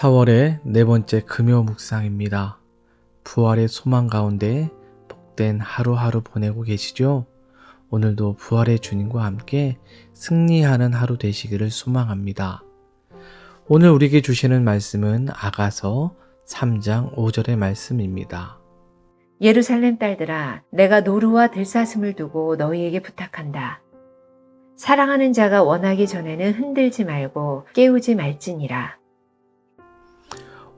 4월의 네 번째 금요 묵상입니다. 부활의 소망 가운데 복된 하루하루 보내고 계시죠? 오늘도 부활의 주님과 함께 승리하는 하루 되시기를 소망합니다. 오늘 우리에게 주시는 말씀은 아가서 3장 5절의 말씀입니다. 예루살렘 딸들아, 내가 노루와 들사슴을 두고 너희에게 부탁한다. 사랑하는 자가 원하기 전에는 흔들지 말고 깨우지 말지니라.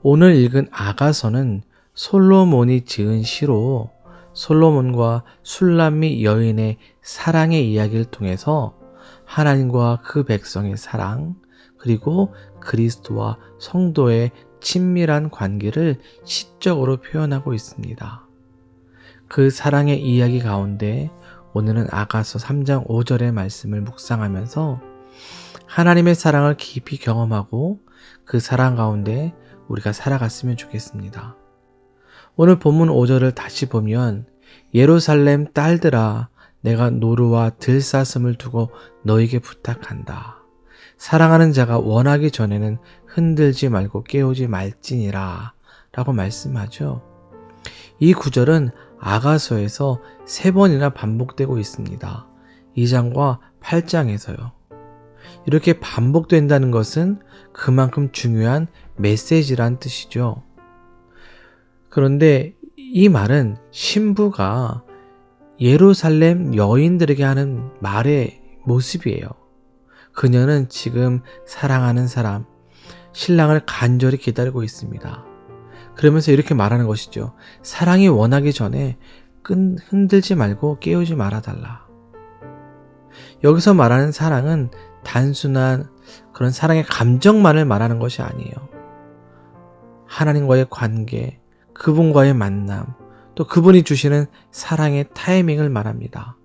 오늘 읽은 아가서는 솔로몬이 지은 시로 솔로몬과 술람미 여인의 사랑의 이야기를 통해서 하나님과 그 백성의 사랑, 그리고 그리스도와 성도의 친밀한 관계를 시적으로 표현하고 있습니다. 그 사랑의 이야기 가운데 오늘은 아가서 3장 5절의 말씀을 묵상하면서 하나님의 사랑을 깊이 경험하고 그 사랑 가운데 우리가 살아갔으면 좋겠습니다. 오늘 본문 5절을 다시 보면 예루살렘 딸들아, 내가 노루와 들사슴을 두고 너에게 부탁한다. 사랑하는 자가 원하기 전에는 흔들지 말고 깨우지 말지니라 라고 말씀하죠. 이 구절은 아가서에서 3번이나 반복되고 있습니다. 2장과 8장에서요. 이렇게 반복된다는 것은 그만큼 중요한 메시지란 뜻이죠. 그런데 이 말은 신부가 예루살렘 여인들에게 하는 말의 모습이에요. 그녀는 지금 사랑하는 사람, 신랑을 간절히 기다리고 있습니다. 그러면서 이렇게 말하는 것이죠. 사랑이 원하기 전에 흔들지 말고 깨우지 말아달라. 여기서 말하는 사랑은 단순한 그런 사랑의 감정만을 말하는 것이 아니에요. 하나님과의 관계, 그분과의 만남, 또 그분이 주시는 사랑의 타이밍을 말합니다.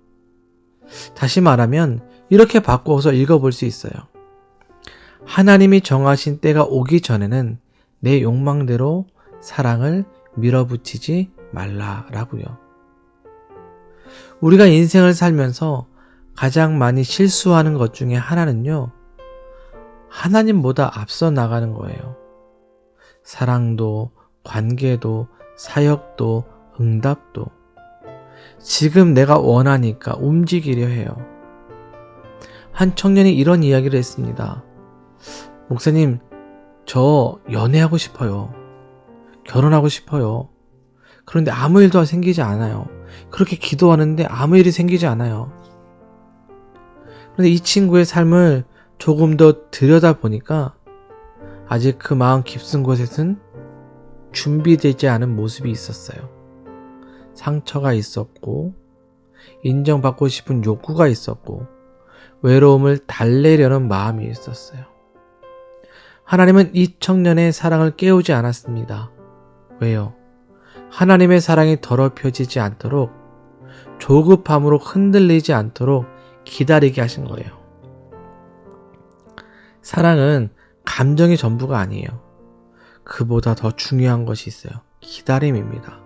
다시 말하면 이렇게 바꾸어서 읽어볼 수 있어요. 하나님이 정하신 때가 오기 전에는 내 욕망대로 사랑을 밀어붙이지 말라라고요. 우리가 인생을 살면서 가장 많이 실수하는 것 중에 하나는요, 하나님보다 앞서 나가는 거예요. 사랑도, 관계도, 사역도, 응답도 지금 내가 원하니까 움직이려 해요. 한 청년이 이런 이야기를 했습니다. 목사님, 저 연애하고 싶어요. 결혼하고 싶어요. 그런데 아무 일도 생기지 않아요. 그렇게 기도하는데 아무 일이 생기지 않아요. 그런데 이 친구의 삶을 조금 더 들여다보니까 아직 그 마음 깊은 곳에는 준비되지 않은 모습이 있었어요. 상처가 있었고, 인정받고 싶은 욕구가 있었고, 외로움을 달래려는 마음이 있었어요. 하나님은 이 청년의 사랑을 깨우지 않았습니다. 왜요? 하나님의 사랑이 더럽혀지지 않도록, 조급함으로 흔들리지 않도록 기다리게 하신 거예요. 사랑은 감정이 전부가 아니에요. 그보다 더 중요한 것이 있어요. 기다림입니다.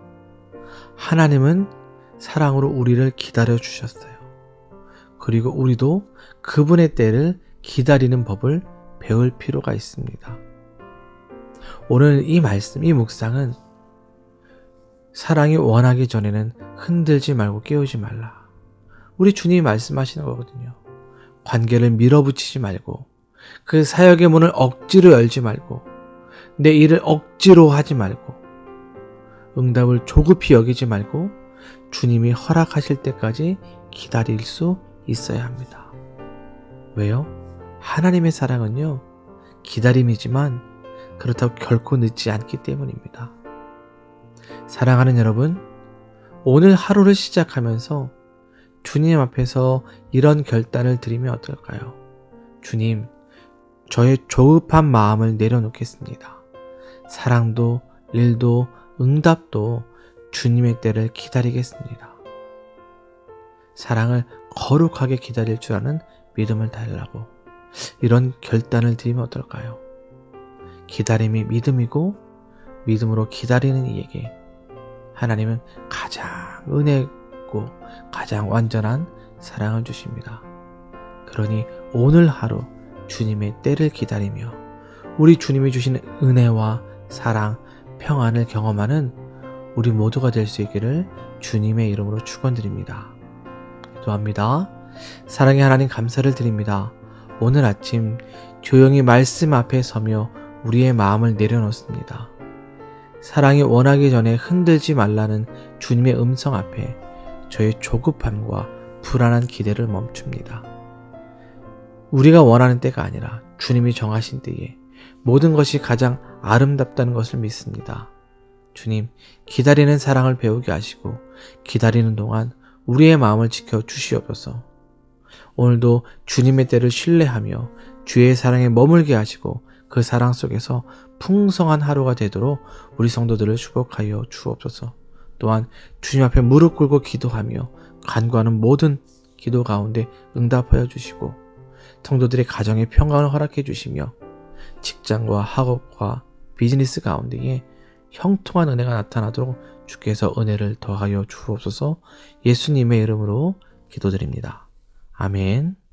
하나님은 사랑으로 우리를 기다려 주셨어요. 그리고 우리도 그분의 때를 기다리는 법을 배울 필요가 있습니다. 오늘 이 말씀, 이 묵상은 사랑이 원하기 전에는 흔들지 말고 깨우지 말라. 우리 주님이 말씀하시는 거거든요. 관계를 밀어붙이지 말고, 그 사역의 문을 억지로 열지 말고, 내 일을 억지로 하지 말고, 응답을 조급히 여기지 말고 주님이 허락하실 때까지 기다릴 수 있어야 합니다. 왜요? 하나님의 사랑은요, 기다림이지만 그렇다고 결코 늦지 않기 때문입니다. 사랑하는 여러분, 오늘 하루를 시작하면서 주님 앞에서 이런 결단을 드리면 어떨까요? 주님, 저의 조급한 마음을 내려놓겠습니다. 사랑도, 일도, 응답도 주님의 때를 기다리겠습니다. 사랑을 거룩하게 기다릴 줄 아는 믿음을 달라고 이런 결단을 드리면 어떨까요? 기다림이 믿음이고 믿음으로 기다리는 이에게 하나님은 가장 은혜고 가장 완전한 사랑을 주십니다. 그러니 오늘 하루 주님의 때를 기다리며 우리 주님이 주신 은혜와 사랑, 평안을 경험하는 우리 모두가 될 수 있기를 주님의 이름으로 축원드립니다. 기도합니다. 사랑의 하나님 감사를 드립니다. 오늘 아침 조용히 말씀 앞에 서며 우리의 마음을 내려놓습니다. 사랑이 원하기 전에 흔들지 말라는 주님의 음성 앞에 저의 조급함과 불안한 기대를 멈춥니다. 우리가 원하는 때가 아니라 주님이 정하신 때에 모든 것이 가장 아름답다는 것을 믿습니다. 주님, 기다리는 사랑을 배우게 하시고 기다리는 동안 우리의 마음을 지켜 주시옵소서. 오늘도 주님의 때를 신뢰하며 주의 사랑에 머물게 하시고 그 사랑 속에서 풍성한 하루가 되도록 우리 성도들을 축복하여 주옵소서. 또한 주님 앞에 무릎 꿇고 기도하며 간구하는 모든 기도 가운데 응답하여 주시고 성도들의 가정에 평강을 허락해 주시며 직장과 학업과 비즈니스 가운데에 형통한 은혜가 나타나도록 주께서 은혜를 더하여 주옵소서. 예수님의 이름으로 기도드립니다. 아멘.